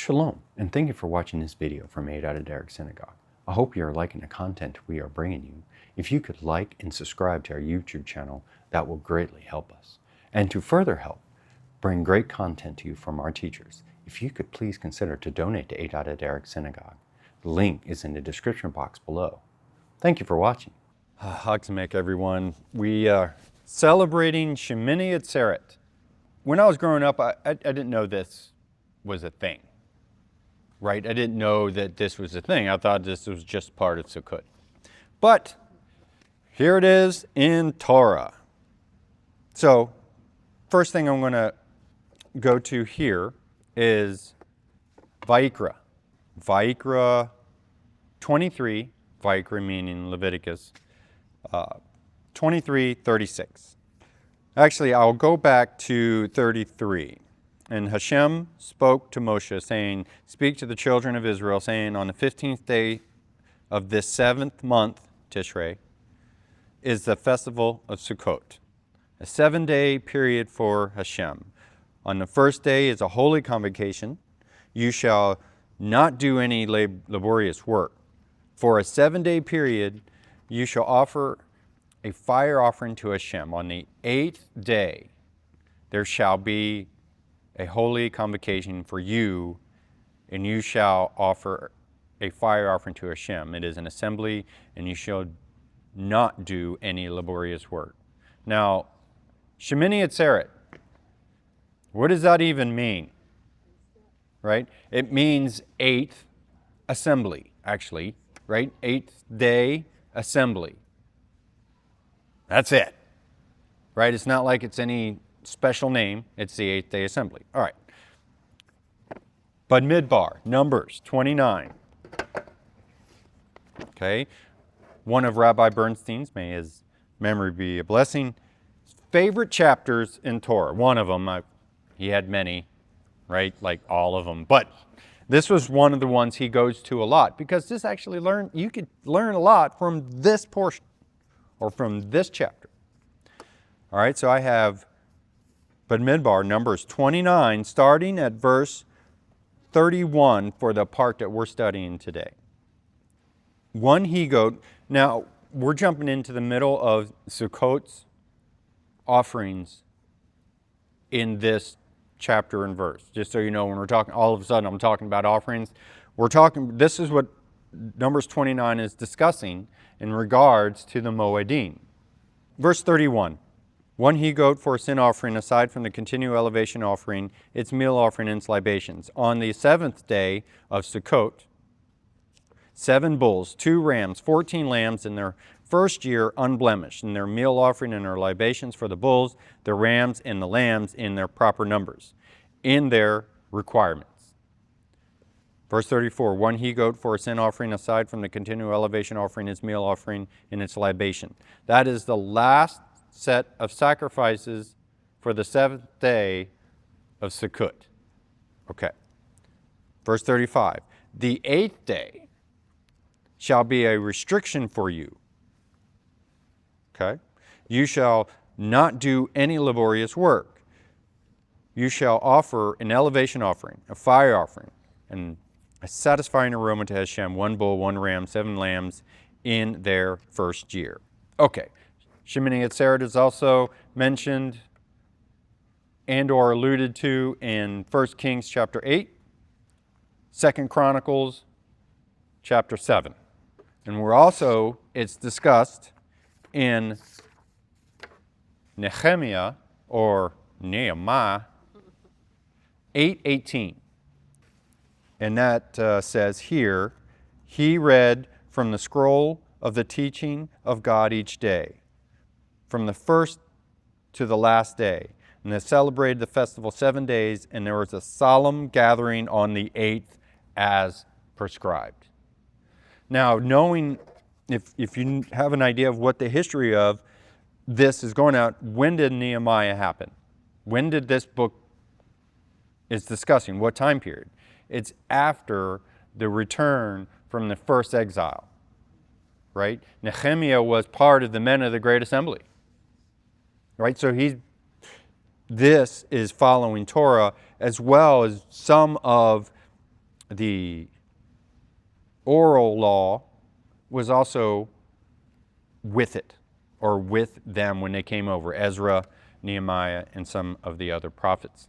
Shalom, and thank you for watching this video from Aydat HaDerekh Synagogue. I hope you are liking the content we are bringing you. If you could like and subscribe to our YouTube channel, that will greatly help us. And to further help bring great content to you from our teachers, if you could please consider to donate to Aydat HaDerekh Synagogue. The link is in the description box below. Thank you for watching. Hagsamek, everyone. We are celebrating Shemini Atzeret. When I was growing up, I didn't know this was a thing, right? I didn't know that this was a thing. I thought this was just part of Sukkot. But here it is in Torah. So first thing I'm going to go to here is Vayikra. Vayikra 23, Vayikra meaning Leviticus, 23:36. Actually, I'll go back to 33. And Hashem spoke to Moshe, saying, "Speak to the children of Israel, saying, on the 15th day of this 7th month, Tishrei, is the festival of Sukkot, a 7-day period for Hashem. On the first day is a holy convocation. You shall not do any laborious work. For a 7-day period, you shall offer a fire offering to Hashem. On the 8th day, there shall be a holy convocation for you, and you shall offer a fire offering to Hashem. It is an assembly, and you shall not do any laborious work." Now, Shemini Atzeret, what does that even mean? Right? It means 8th assembly, actually, right? 8th day assembly. That's it, right? It's not like it's any special name. It's the 8th day assembly. All right. Bamidbar, Numbers 29. Okay. One of Rabbi Bernstein's, may his memory be a blessing, favorite chapters in Torah. One of them, he had many, right? Like all of them. But this was one of the ones he goes to a lot, because this actually you could learn a lot from this portion or from this chapter. All right. So I have Bamidbar, Numbers 29, starting at verse 31 for the part that we're studying today. One he-goat. Now, we're jumping into the middle of Sukkot's offerings in this chapter and verse. Just so you know, when we're talking, all of a sudden I'm talking about offerings. This is what Numbers 29 is discussing in regards to the Moedim. Verse 31. One he-goat for a sin offering, aside from the continual elevation offering, its meal offering, and its libations. On the 7th day of Sukkot, 7 bulls, 2 rams, 14 lambs in their first year unblemished, and their meal offering and their libations for the bulls, the rams, and the lambs in their proper numbers, in their requirements. Verse 34, one he-goat for a sin offering, aside from the continual elevation offering, its meal offering, and its libation. That is the last set of sacrifices for the 7th day of Sukkot. Okay. Verse 35. The 8th day shall be a restriction for you. Okay. You shall not do any laborious work. You shall offer an elevation offering, a fire offering, and a satisfying aroma to Hashem, 1 bull, 1 ram, 7 lambs in their first year. Okay. Shemini Atzeret is also mentioned and or alluded to in 1 Kings chapter 8, 2 Chronicles chapter 7. And it's discussed in Nehemiah or Nehemiah 8:18. And that says here, he read from the scroll of the teaching of God each day, from the first to the last day. And they celebrated the festival 7 days, and there was a solemn gathering on the 8th as prescribed. Now, knowing, if you have an idea of what the history of this is going out, when did Nehemiah happen? When did this book is discussing? What time period? It's after the return from the first exile, right? Nehemiah was part of the men of the Great Assembly. Right, so this is following Torah, as well as some of the oral law was also with it, or with them when they came over, Ezra, Nehemiah, and some of the other prophets.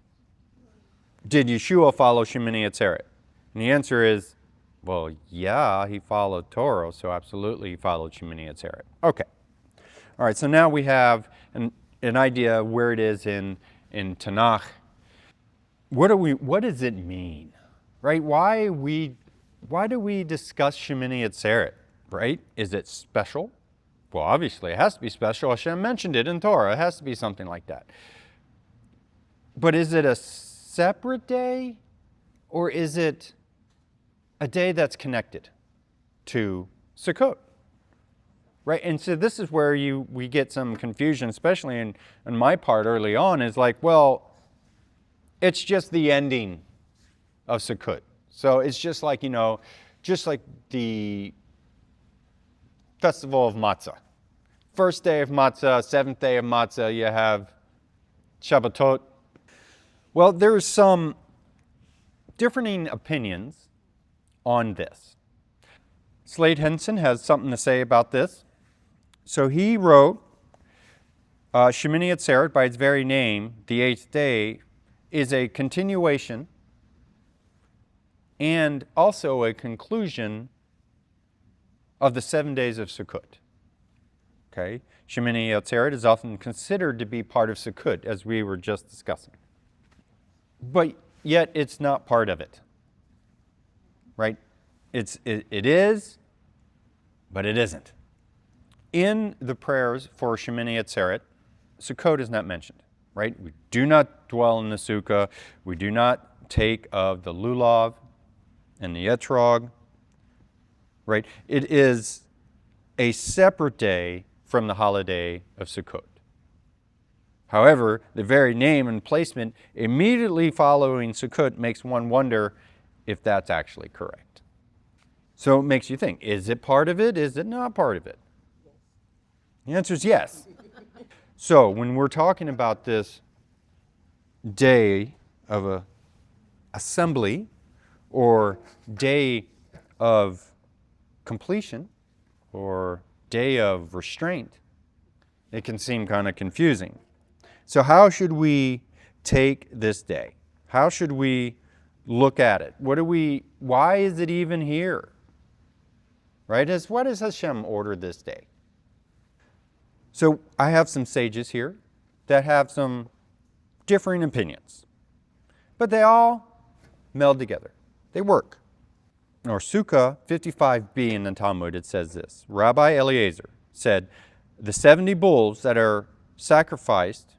Did Yeshua follow Shemini Atzeret? And the answer is, well, yeah, he followed Torah, so absolutely he followed Shemini Atzeret. Okay. All right, so now we have an idea of where it is in Tanakh. What does it mean? Right? Why do we discuss Shemini Atzeret? Right? Is it special? Well, obviously it has to be special. Hashem mentioned it in Torah. It has to be something like that. But is it a separate day, or is it a day that's connected to Sukkot? Right? And so this is where we get some confusion, especially in my part early on, is like, well, it's just the ending of Sukkot. So it's just like, just like the Festival of Matzah. First day of Matzah, seventh day of Matzah, you have Shabbatot. Well, there's some differing opinions on this. Slade Henson has something to say about this. So he wrote, Shemini Atzeret, by its very name, the eighth day, is a continuation and also a conclusion of the 7 days of Sukkot. Okay? Shemini Atzeret is often considered to be part of Sukkot, as we were just discussing. But yet it's not part of it. Right? It is, but it isn't. In the prayers for Shemini Atzeret, Sukkot is not mentioned. Right? We do not dwell in the sukkah. We do not take of the lulav and the etrog. Right? It is a separate day from the holiday of Sukkot. However, the very name and placement immediately following Sukkot makes one wonder if that's actually correct. So it makes you think, is it part of it? Is it not part of it? The answer is yes. So when we're talking about this day of a assembly or day of completion or day of restraint, it can seem kind of confusing. So how should we take this day? How should we look at it? Why is it even here? Right? Why does Hashem order this day? So I have some sages here that have some differing opinions, but they all meld together. They work. Or Sukkah 55b in the Talmud, it says this. Rabbi Eliezer said, the 70 bulls that are sacrificed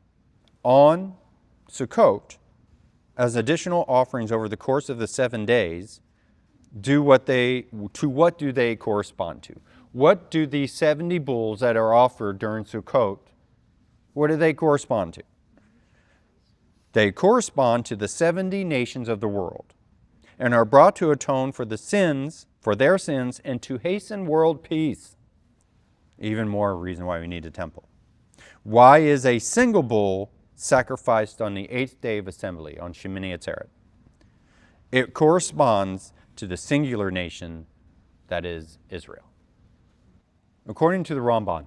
on Sukkot as additional offerings over the course of the 7 days, what do they correspond to? What do the 70 bulls that are offered during Sukkot, what do they correspond to? They correspond to the 70 nations of the world and are brought to atone for their sins, and to hasten world peace. Even more reason why we need a temple. Why is a single bull sacrificed on the 8th day of assembly, on Shemini Atzeret? It corresponds to the singular nation that is Israel. According to the Ramban,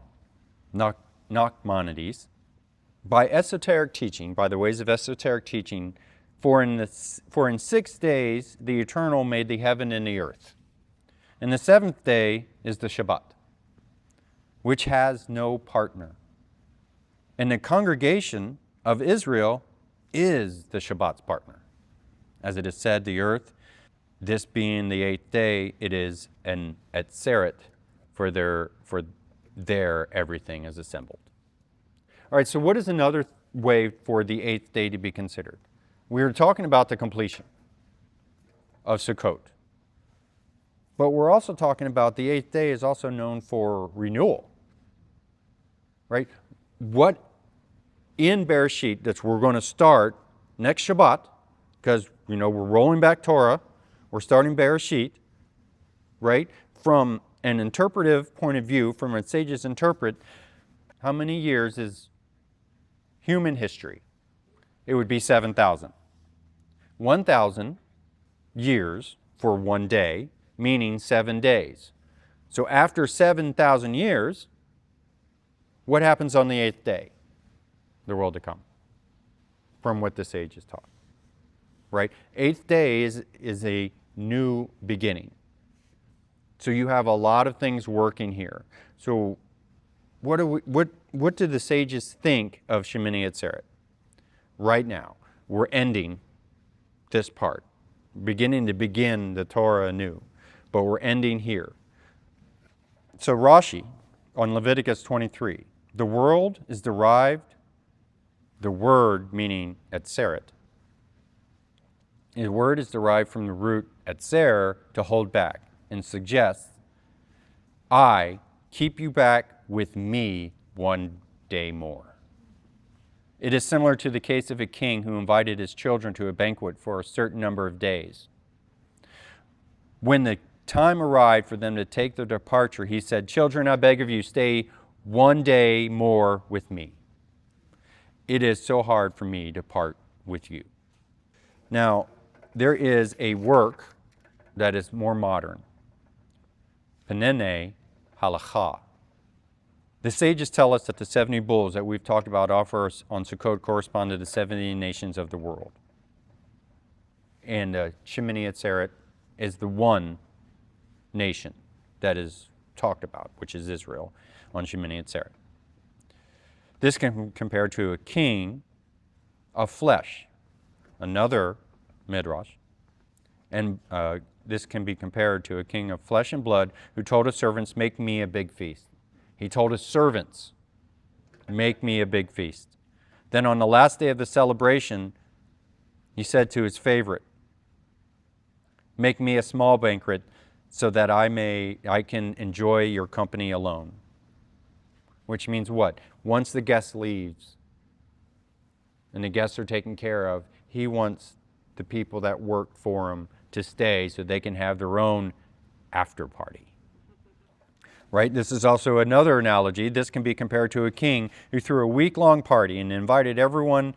Nachmanides, by esoteric teaching, by the ways of esoteric teaching, for in 6 days the Eternal made the heaven and the earth. And the 7th day is the Shabbat, which has no partner. And the congregation of Israel is the Shabbat's partner. As it is said, the earth, this being the 8th day, it is an Atzeret for their everything is assembled. All right, so what is another way for the 8th day to be considered? We were talking about the completion of Sukkot. But we're also talking about the 8th day is also known for renewal. Right? What in Bereshit that we're going to start next Shabbat, because we're rolling back Torah, we're starting Bereshit, right? From an interpretive point of view, from what sages interpret, how many years is human history? It would be 7,000. 1,000 years for one day, meaning 7 days. So after 7,000 years, what happens on the 8th day? The world to come, from what the sage is taught. Right? 8th day is a new beginning. So you have a lot of things working here. So what do the sages think of Shemini Atzeret? Right now, we're ending this part, beginning to begin the Torah anew, but we're ending here. So Rashi, on Leviticus 23, the world is derived, the word meaning Atzeret, the word is derived from the root atzer, to hold back, and suggests, I keep you back with me one day more. It is similar to the case of a king who invited his children to a banquet for a certain number of days. When the time arrived for them to take their departure, he said, children, I beg of you, stay one day more with me. It is so hard for me to part with you. Now, there is a work that is more modern, Penene Halakha. The sages tell us that the 70 bulls that we've talked about offer on Sukkot correspond to the 70 nations of the world. And Shemini Atzeret is the one nation that is talked about, which is Israel, on Shemini Atzeret. This can be compared to a king of flesh, another midrash, and this can be compared to a king of flesh and blood who told his servants, make me a big feast. He told his servants, make me a big feast. Then on the last day of the celebration, he said to his favorite, make me a small banquet so that I can enjoy your company alone. Which means what? Once the guest leaves and the guests are taken care of, he wants the people that work for him to stay so they can have their own after party. Right? This is also another analogy. This can be compared to a king who threw a week-long party and invited everyone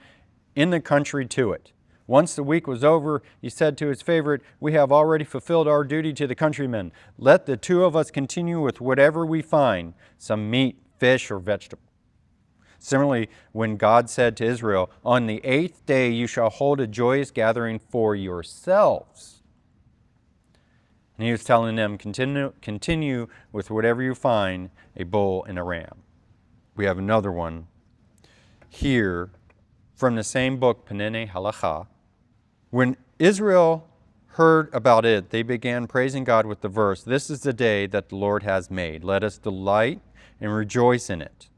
in the country to it. Once the week was over, he said to his favorite, we have already fulfilled our duty to the countrymen. Let the two of us continue with whatever we find, some meat, fish, or vegetable. Similarly, when God said to Israel, on the 8th day you shall hold a joyous gathering for yourselves. And he was telling them, continue with whatever you find, a bull and a ram. We have another one here from the same book, Penene Halakha. When Israel heard about it, they began praising God with the verse, this is the day that the Lord has made. Let us delight and rejoice in it.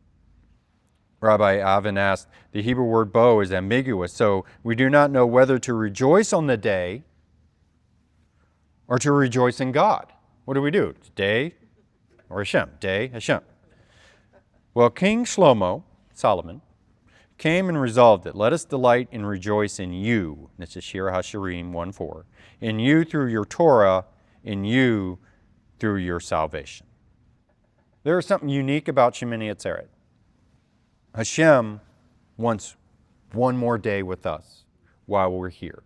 Rabbi Avin asked, the Hebrew word bo is ambiguous, so we do not know whether to rejoice on the day or to rejoice in God. What do? Day or Hashem? Day, Hashem. Well, King Solomon, came and resolved it. Let us delight and rejoice in you. This is Shir HaShirim 1:4. In you through your Torah, in you through your salvation. There is something unique about Shemini Atzeret. Hashem wants one more day with us while we're here.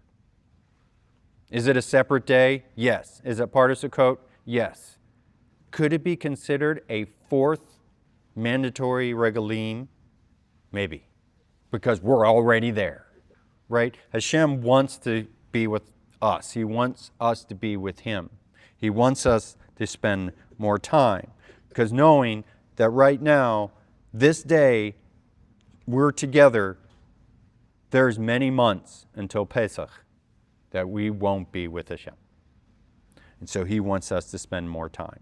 Is it a separate day? Yes. Is it part of Sukkot? Yes. Could it be considered a fourth mandatory regalim? Maybe. Because we're already there, right? Hashem wants to be with us. He wants us to be with Him. He wants us to spend more time. Because knowing that right now, this day, we're together, there's many months until Pesach that we won't be with Hashem. And so He wants us to spend more time,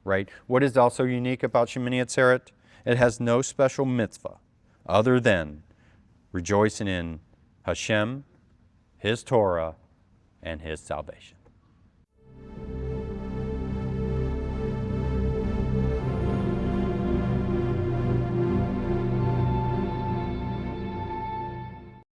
right? What is also unique about Shemini Atzeret? It has no special mitzvah other than rejoicing in Hashem, His Torah, and His salvation.